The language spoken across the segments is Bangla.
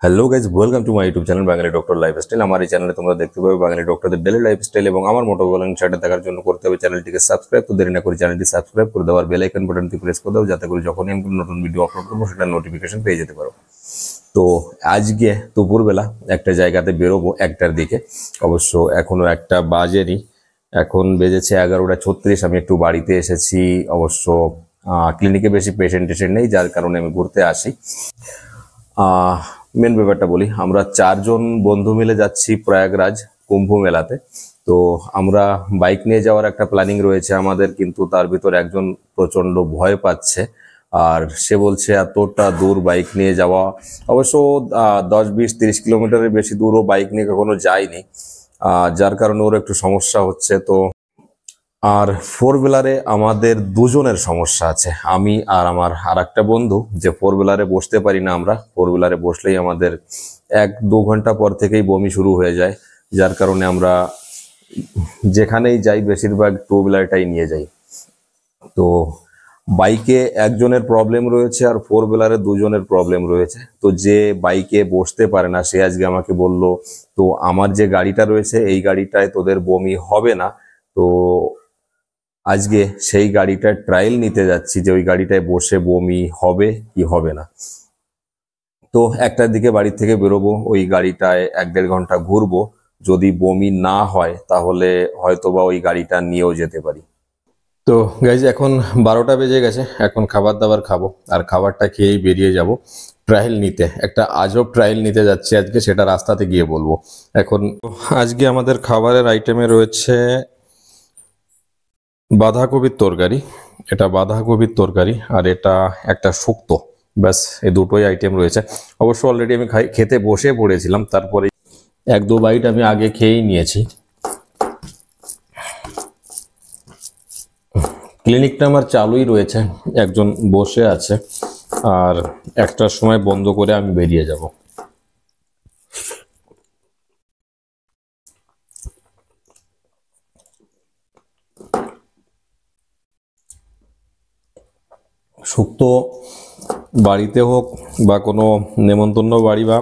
Hello guys, welcome to my YouTube channel Bangali doctor lifestyle. আমার এই চ্যানেলে তোমরা দেখতে পাবে বাঙালি ডক্টরদের ডেলি লাইফস্টাইল এবং আমার মোটো বলেন সেটা দেখার জন্য করতে হবে চ্যানেলটিকে সাবস্ক্রাইব। তো দেরি না করে চ্যানেলটি সাবস্ক্রাইব করে দেওয়ার বেল আইকন বাটনটি প্রেস করে দাও, যাতে করে যখনই আমি কোনো নতুন ভিডিও আপলোড করবো সেটার নোটিফিকেশন পেয়ে যেতে পারো। তো আজকে দুপুরবেলা একটা জায়গাতে বেরোবো 1টার দিকে, অবশ্য এখনো 1টা বাজেনি, এখন বেজেছে 11:36। আমি একটু বাড়িতে এসেছি, অবশ্য ক্লিনিকে বেশি পেশেন্ট নেই, যার কারণে আমি ঘুরতে আসি। মেন ব্যাপারটা বলি, আমরা 4জন বন্ধু মিলে যাচ্ছি প্রয়াগরাজ কুম্ভ মেলাতে। তো আমরা বাইক নিয়ে যাওয়ার একটা প্ল্যানিং রয়েছে আমাদের, কিন্তু তার ভিতর একজন প্রচন্ড ভয় পাচ্ছে, আর সে বলছে এতটা দূর বাইক নিয়ে যাওয়া, অবশ্য 10, 20, 30 কিলোমিটারের বেশি দূরও বাইক নিয়ে কখনো যায়নি, যার কারণে ওর একটু সমস্যা হচ্ছে। তো আর 4 হুইলারে আমাদের দুজনের সমস্যা আছে, আমি আর আমার আর একটা বন্ধু, যে 4 হুইলারে বসতে পারি না আমরা। 4 হুইলারে বসলেই আমাদের 1-2 ঘন্টা পর থেকেই বমি শুরু হয়ে যায়, যার কারণে আমরা যেখানেই যাই বেশিরভাগ 2 হুইলারটাই নিয়ে যাই। তো বাইকে একজনের প্রবলেম রয়েছে আর 4 হুইলারে দুজনের প্রবলেম রয়েছে। তো যে বাইকে বসতে পারে না সে আজকে আমাকে বলল, তো আমার যে গাড়িটা রয়েছে এই গাড়িটায় তোদের বমি হবে না, তো আজকে সেই গাড়িটার ট্রায়াল নিতে যাচ্ছি যে ওই গাড়িটায় বসে বমি হবে কি হবে না। তো 1টার দিকে বাড়ি থেকে বেরোবো, ওই গাড়িটায় 1-1.5 ঘন্টা ঘুরবো, যদি বমি না হয় তাহলে হয়তোবা ওই গাড়িটা নিয়েও যেতে পারি। তো গাইজ, এখন 12টা বেজে গেছে, এখন খাবার দাবার খাবো, আর খাবারটা খেয়েই বেরিয়ে যাব ট্রায়াল নিতে। একটা আজব ট্রায়াল নিতে যাচ্ছি আজকে, সেটা রাস্তাতে গিয়ে বলবো। এখন আজকে আমাদের খাবারের আইটেমে রয়েছে বাঁধাকপির তরকারি, এটা বাঁধাকপির তরকারি, আর এটা একটা শুক্তো, ব্যাস এই দুটোই আইটেম রয়েছে। অবশ্য অলরেডি আমি খেতে বসে পড়েছিলাম, তারপরে 1-2 বাইট আমি আগে খেয়েই নিয়েছি। ক্লিনিকটা আমার চালুই রয়েছে, একজন বসে আছে, আর 1টার সময় বন্ধ করে আমি বেরিয়ে যাব। শুক্তো বাড়িতে হোক বা কোনো নেমন্তন্ন বাড়ি বা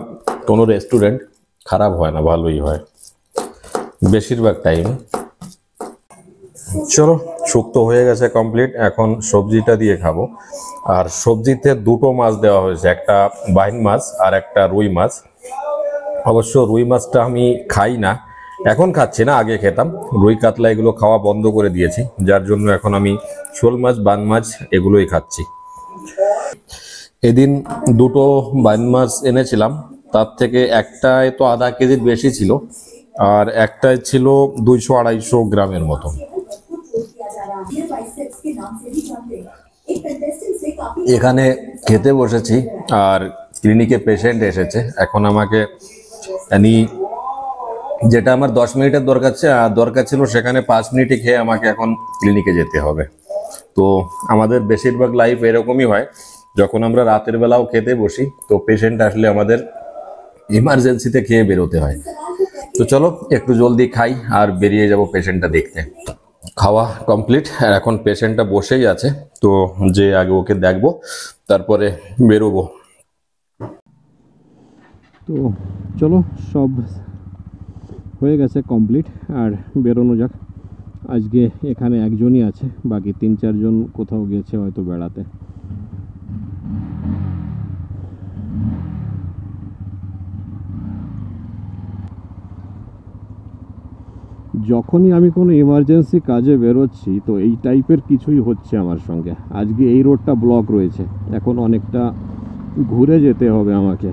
কোনো রেস্টুরেন্ট, খারাপ হয় না, ভালোই হয় বেশিরভাগ টাইম। চলো, শুক্তো হয়ে গেছে কমপ্লিট, এখন সবজিটা দিয়ে খাবো। আর সবজিতে 2টো মাছ দেওয়া হয়েছে, একটা বাইন মাছ আর একটা রুই মাছ। অবশ্য রুই মাছটা আমি খাই না, এখন খাচ্ছি না, আগে খেতাম। রুই কাতলা এগুলো খাওয়া বন্ধ করে দিয়েছি, যার জন্য এখন আমি শোল মাছ, বান মাছ এগুলোই খাচ্ছি। এদিন 2টো বাইন মাছ এনেছিলাম, তার থেকে একটায় তো আধা কেজির বেশি ছিল, আর একটায় ছিল 200-250 গ্রামের মতো। এখানে খেতে বসেছি, আর ক্লিনিকে পেশেন্ট এসেছে। এখন আমাকে যেটা আমার 10 মিনিটের দরকার ছিল, সেখানে 5 মিনিটে খেয়ে আমাকে এখন ক্লিনিকে যেতে হবে। তো আমাদের বেশিরভাগ লাইফ এরকমই হয়, যখন আমরা রাতের বেলাও খেতে বসি, তো পেশেন্ট আসলে আমাদের ইমার্জেন্সিতে খেয়ে বেরোতে হয়। তো চলো একটু জলদি খাই আর বেরিয়ে যাব পেশেন্টটা দেখতে। খাওয়া কমপ্লিট, আর এখন পেশেন্টটা বসেই আছে, তো যে আগে ওকে দেখবো তারপরে বেরোবো। তো চলো, সব হয়ে গেছে কমপ্লিট, আর বেরোনো যাক। আজকে এখানে একজনই আছে, বাকি 3-4 জন কোথাও গেছে হয়তো বেড়াতে। যখনই আমি কোনো ইমার্জেন্সি কাজে বেরোচ্ছি, তো এই টাইপের কিছুই হচ্ছে আমার সঙ্গে। আজকে এই রোডটা ব্লক রয়েছে, এখন অনেকটা ঘুরে যেতে হবে আমাকে।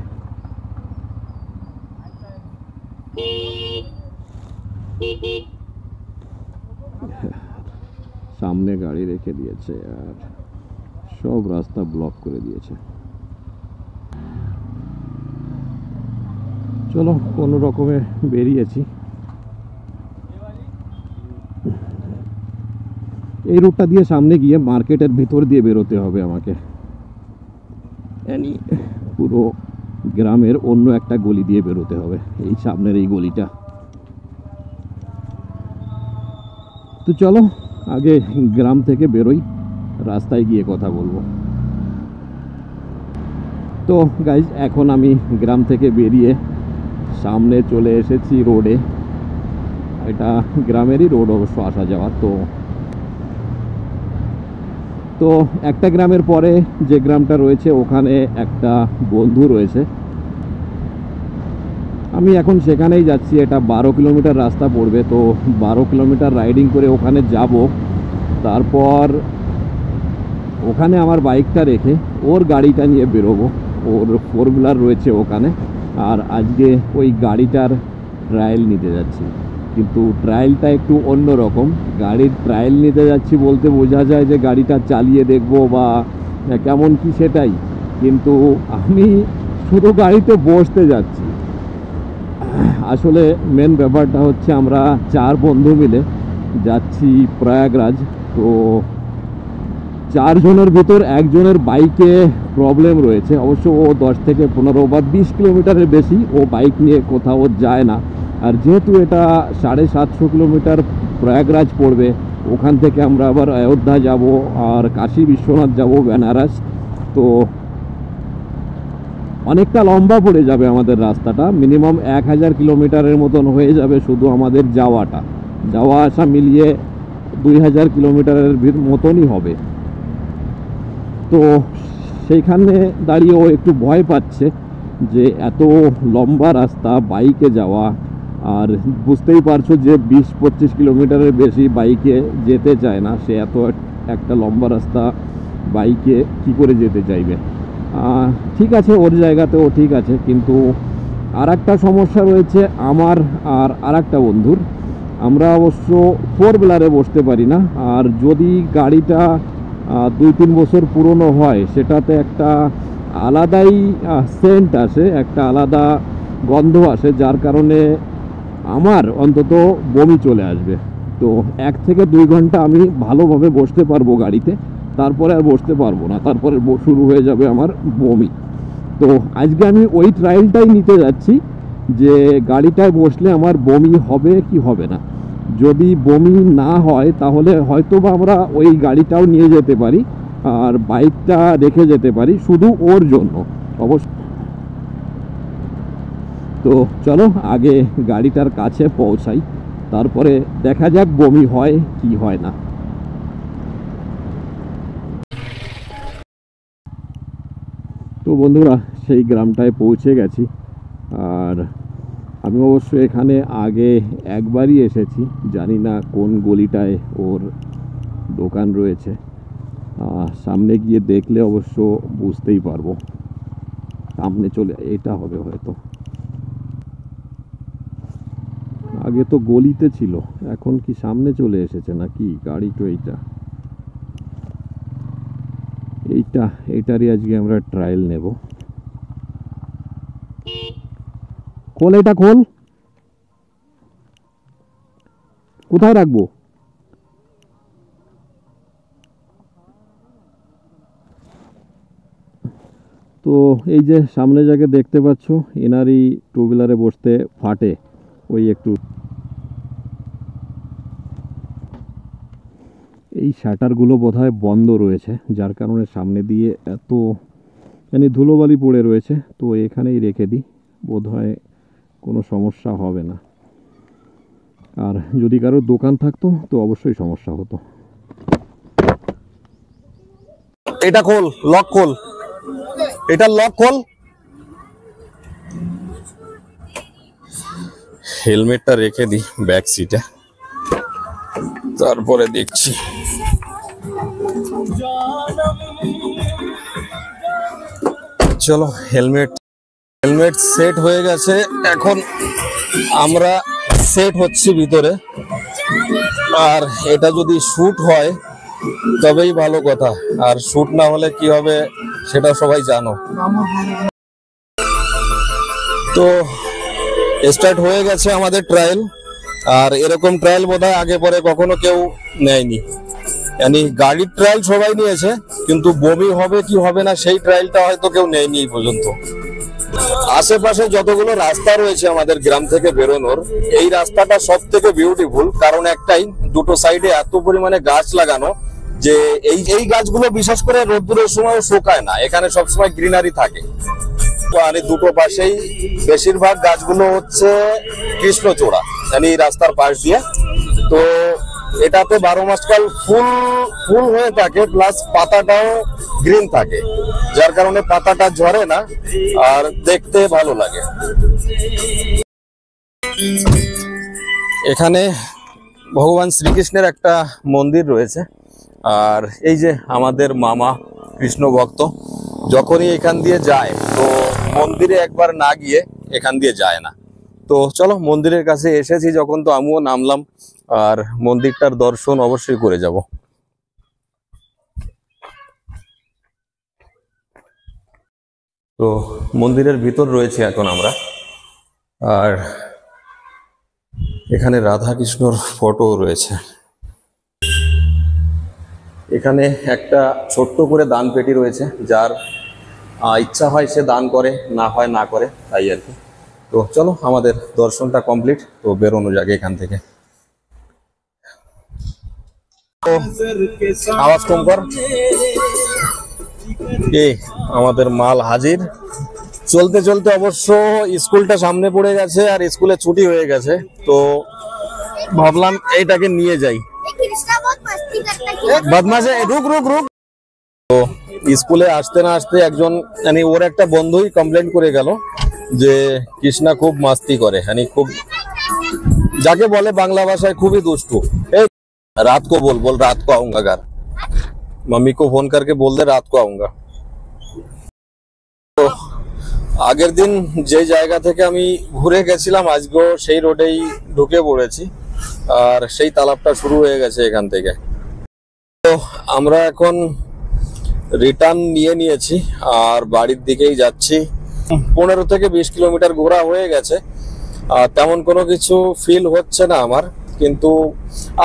সামনে গাড়ি রেখে দিয়েছে আর সব রাস্তা ব্লক করে দিয়েছে। চলো, কোনো রকমে বেরিয়েছি। এই রুটটা দিয়ে সামনে গিয়ে মার্কেটের ভিতর দিয়ে বেরোতে হবে আমাকে, পুরো গ্রামের অন্য একটা গলি দিয়ে বেরোতে হবে, এই সামনের এই গলিটা। তো চলো আগে গ্রাম থেকে বেরোই, রাস্তায় গিয়ে কথা বলবো। তো গাইজ এখন আমি গ্রাম থেকে বেরিয়ে সামনে চলে এসেছি রোডে। এটা গ্রামেরই রোড অবশ্য আসা যাওয়ার। তো একটা গ্রামের পরে যে গ্রামটা রয়েছে ওখানে একটা বন্ধু রয়েছে, আমি এখন সেখানেই যাচ্ছি। এটা 12 কিলোমিটার রাস্তা পড়বে, তো 12 কিলোমিটার রাইডিং করে ওখানে যাব। তারপর ওখানে আমার বাইকটা রেখে ওর গাড়িটা নিয়ে বেরোবো। ওর 4 হুইলার রয়েছে ওখানে, আর আজকে ওই গাড়িটার ট্রায়াল নিতে যাচ্ছি। কিন্তু ট্রায়ালটা একটু অন্য রকম। গাড়ির ট্রায়াল নিতে যাচ্ছি বলতে বোঝা যায় যে গাড়িটা চালিয়ে দেখবো বা কেমন কি সেটাই, কিন্তু আমি শুধু গাড়িতে বসতে যাচ্ছি। আসলে মেন ব্যাপারটা হচ্ছে আমরা 4 বন্ধু মিলে যাচ্ছি প্রয়াগরাজ। তো 4 জনের ভিতর একজনের বাইকে প্রবলেম রয়েছে। অবশ্য ও 10 থেকে 15 বা 20 কিলোমিটারের বেশি ও বাইক নিয়ে কোথাও যায় না। আর যেহেতু এটা 750 কিলোমিটার প্রয়াগরাজ পড়বে, ওখান থেকে আমরা আবার অযোধ্যা যাব আর কাশী বিশ্বনাথ যাব, বেনারস। তো অনেকটা লম্বা পড়ে যাবে আমাদের রাস্তাটা। মিনিমাম 1000 কিলোমিটারের মতন হয়ে যাবে শুধু আমাদের যাওয়া আসা মিলিয়ে 2000 কিলোমিটারের মতনই হবে। তো সেইখানে দাঁড়িয়ে ও একটু ভয় পাচ্ছে যে এত লম্বা রাস্তা বাইকে যাওয়া, আর বুঝতেই পারছো যে 20-25 কিলোমিটারের বেশি বাইকে যেতে চায় না। সে এত একটা লম্বা রাস্তা বাইকে কি করে যেতে চাইবে। ঠিক আছে, ওর জায়গাতেও ঠিক আছে, কিন্তু আর একটা সমস্যা রয়েছে আমার আর একটা বন্ধুর। আমরা অবশ্য 4 হুইলারে বসতে পারি না। আর যদি গাড়িটা 2-3 বছর পুরনো হয়, সেটাতে একটা আলাদাই সেন্ট আসে, একটা আলাদা গন্ধ আসে, যার কারণে আমার অন্তত বমি চলে আসবে। তো 1 থেকে 2 ঘন্টা আমি ভালোভাবে বসতে পারবো গাড়িতে, তারপরে আর বসতে পারবো না, তারপরে শুরু হয়ে যাবে আমার বমি। তো আজকে আমি ওই ট্রায়ালটাই নিতে যাচ্ছি যে গাড়িটায় বসলে আমার বমি হবে কি হবে না। যদি বমি না হয় তাহলে হয়তো বা আমরা ওই গাড়িটাও নিয়ে যেতে পারি আর বাইকটা রেখে যেতে পারি শুধু ওর জন্য অবশ্য। তো চলো আগে গাড়িটার কাছে পৌঁছাই, তারপরে দেখা যাক বমি হয় কি হয় না। তো বন্ধুরা, সেই গ্রামটায় পৌঁছে গেছি। আর আমি অবশ্য এখানে আগে একবারই এসেছি, জানি না কোন গলিটায় ওর দোকান রয়েছে। সামনে গিয়ে দেখলে অবশ্য বুঝতেই পারবো। সামনে চলে এটা হবে হয়তো। আগে তো গলিতে ছিল, এখন কি সামনে চলে এসেছে নাকি গাড়ি? তো এইটারই আজকে আমরা ট্রায়াল নেব। খোল, এটা খোল। কোথায় রাখবো? তো এই যে সামনে যাকে দেখতে পাচ্ছ, এনারই 2 হুইলারে বসতে ফাটে ওই একটু। এই শাটারগুলো বোধহয় বন্ধ রয়েছে, যার কারণে সামনে দিয়ে এত ধুলোবালি পড়ে রয়েছে। তো এখানেই রেখে দিই, বোধহয় কোনো সমস্যা হবে না। আর যদি কারো দোকান থাকতো তো অবশ্যই সমস্যা হতো। এটা খোল, লক খোল, এটা লক খোল। হেলমেটটা রেখে দিই ব্যাক সিটে, তারপরে দেখছি। চলো, হেলমেট সেট হয়ে গেছে। এখন আমরা সেট হচ্ছি ভিতরে। আর এটা যদি শুট হয় তবেই ভালো কথা, আর শুট না হলে কি হবে সেটা সবাই জানো। তো স্টার্ট হয়ে গেছে আমাদের ট্রায়াল। আর এরকম ট্রায়াল বোধহয় আগে পরে কখনো কেউ নেয়নি। গাড়ির ট্রায়াল সবাই নিয়েছে, কিন্তু বমি হবে কি হবে না সেই ট্রায়ালটা হয়তো কেউ নেয়নি এই পর্যন্ত। আশেপাশে যতগুলো রাস্তা রয়েছে আমাদের গ্রাম থেকে বেরোনোর, এই রাস্তাটা সব থেকে বিউটিফুল। কারণ একটাই, দুটো সাইডে এত পরিমাণে গাছ লাগানো যে এই এই গাছগুলো বিশেষ করে রোদ্দুরের সময় শুকায় না, এখানে সবসময় গ্রিনারি থাকে। আর এই দুটো পাশেই বেশিরভাগ গাছগুলো হচ্ছে কৃষ্ণচূড়া, মানে রাস্তার পাশ দিয়ে। তো এটাতে 12 মাস কাল ফুল ফুল হয়ে থাকে, প্লাস পাতাটাও গ্রিন থাকে, যার কারণে পাতাটা ঝরে না আর দেখতে ভালো লাগে। এখানে ভগবান শ্রীকৃষ্ণের একটা মন্দির রয়েছে। আর এই যে আমাদের মামা কৃষ্ণ ভক্ত যখনই এখান দিয়ে যায়, তো মন্দিরে একবার না গিয়ে এখান দিয়ে যায় না। তো চলো মন্দিরের কাছে এসেছি যখন, তো আমিও নামলাম আর মন্দিরটার দর্শন অবশ্যই করে যাব। তো মন্দিরের ভিতর রয়েছে এখন আমরা, আর এখানে রাধা কৃষ্ণর ফটো রয়েছে। এখানে একটা ছোট্ট করে দান পেটি রয়েছে, যার ইচ্ছা হয় সে দান করে, না হয় না করে, তাই আর কি। তো চলো আমাদের দর্শনটা কমপ্লিট, তো বেরোনো যাক এখান থেকে। আওয়াজ কম কর। আমাদের মাল হাজির। চলতে চলতে অবশ্য স্কুলটা সামনে পড়ে গেছে আর স্কুলে ছুটি হয়ে গেছে, তো ভাবলাম এইটাকে নিয়ে যাই। বদমাশে রুক রুক রুক। তো স্কুলে আসতে না আসতে একজন, মানে ওর একটা বন্ধুই কমপ্লেন করে গেল যে কৃষ্ণা খুব মাস্তি করে, মানে খুব, যাকে বলে বাংলা ভাষায় খুবই দুষ্টু। रात को बोल बोल रात को आऊंगा घर, मम्मी को फोन करके बोल दे रात को आऊंगा। তো আগের দিন যে জায়গা থেকে আমি ঘুরে গেছিলাম, আজকেও সেই রোডেই ঢুকে পড়েছি, আর সেই তালাবটা শুরু হয়ে গেছে এখান থেকে। তো আমরা এখন রিটার্ন নিয়েছি আর বাড়ির দিকেই যাচ্ছি। 15 থেকে 20 কিলোমিটার ঘোরা হয়ে গেছে, তেমন কোনো কিছু ফিল হচ্ছে না আমার, কিন্তু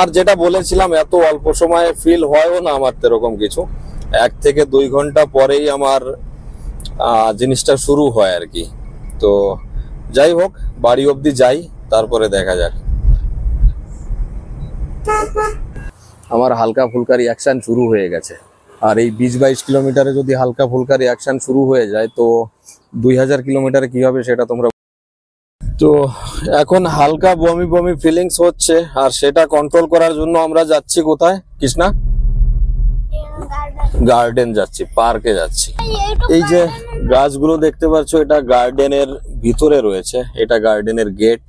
আর যেটা বলেছিলাম এত অল্প সময়ে ফিল হয়ও না আমার এরকম কিছু। 1 থেকে 2 ঘন্টা পরেই আমার জিনিসটা শুরু হয় আর কি। তো যাই হোক, বাড়ি অবধি যাই, তারপরে দেখা যাক। আমার হালকা ফুলকা রিয়াকশন শুরু হয়ে গেছে, আর এই 20-22 কিলোমিটারে যদি হালকা ফুলকা রিয়াকশন শুরু হয়ে যায়, তো 2000 কিলোমিটারে কি হবে সেটা তোমরা। তো এখন হালকা বমি বমি ফিলিংস হচ্ছে, আর সেটা কন্ট্রোল করার জন্য আমরা যাচ্ছি কোথায় কৃষ্ণা? গার্ডেন যাচ্ছি, পার্কে যাচ্ছি। এই যে গাছগুলো দেখতে পাচ্ছ, এটা গার্ডেনের ভিতরে রয়েছে, এটা গার্ডেনের গেট।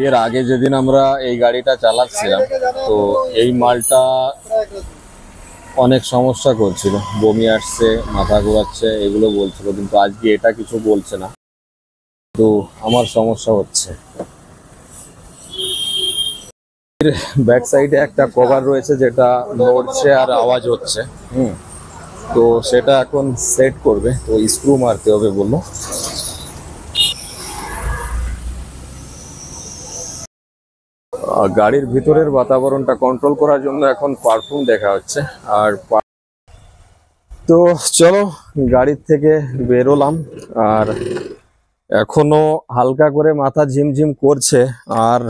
এর আগে যেদিন আমরা এই গাড়িটা চালাচ্ছিলাম, তো এই মালটা অনেক সমস্যা করছিল, বমি আসছে, মাথা ঘোরাচ্ছে, এগুলো বলছিল, কিন্তু আজকে এটা কিছু বলছে না, তো আমার সমস্যা হচ্ছে। ব্যাক সাইডে একটা কভার রয়েছে যেটা নড়ছে আর আওয়াজ হচ্ছে, তো সেটা এখন সেট করবে, তো স্ক্রু মারতে হবে বললো। গাড়ির ভিতরের বাতাবরণটা কন্ট্রোল করার জন্য এখন পারফিউম দেখা হচ্ছে। আর তো চলো গাড়ির থেকে বেরোলাম, আর এখনো হালকা করে মাথা ঝিমঝিম করছে, আর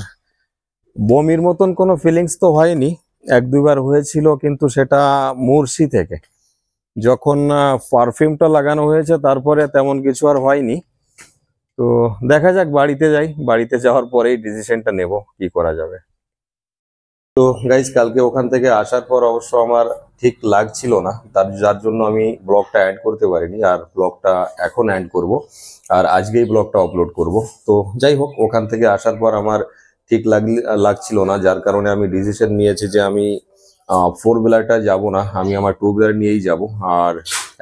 বমির মতন কোনো ফিলিংস তো হয়নি, 1-2 বার হয়েছিল, কিন্তু সেটা মুর্শি থেকে। যখন পারফিউমটা লাগানো হয়েছে তারপরে তেমন কিছু আর হয়নি। তো দেখা যাক, বাড়িতে যাই, বাড়িতে যাওয়ার পরেই ডিসিশনটা নেব কি করা যাবে। তো গাইজ, কালকে ওখান থেকে আসার পর অবশ্য আমার ঠিক লাগছিল না, যার জন্য আমি ব্লগটা অ্যাড করতে পারিনি, আর ব্লগটা এখন অ্যাড করব, আর আজকেই ব্লগটা আপলোড করব। তো যাই হোক, ওখান থেকে আসার পর আমার ঠিক লাগছিল না, যার কারণে আমি ডিসিশন নিয়েছি যে আমি 4 হুইলারটা যাব না, আমি আমার 2 হুইলার নিয়েই যাব। আর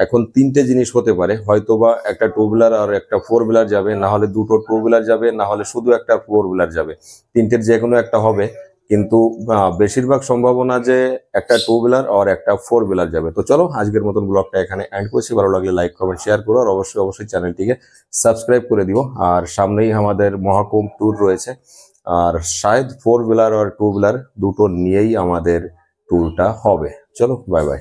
এখন 3টে জিনিস হতে পারে, হয়তোবা একটা 2 হুইলার আর একটা 4 হুইলার যাবে, না হলে দুটো 2 হুইলার যাবে, না হলে শুধু একটা 4 হুইলার যাবে। 3টের যে কোনো একটা হবে, কিন্তু বেশিরভাগ সম্ভাবনা যে একটা 2 হুইলার আর একটা 4 হুইলার যাবে। তো চলো আজকের মতন ব্লগটা এখানে এন্ড করছি। ভালো লাগলে লাইক কমেন্ট শেয়ার করো, আর অবশ্যই চ্যানেলটিকে সাবস্ক্রাইব করে দিও। আর সামনেই আমাদের মহাকুম্ভ ট্যুর রয়েছে, আর শায়দ 4 হুইলার আর 2 হুইলার দুটো নিয়েই আমাদের ট্যুরটা হবে। চলো বাই বাই।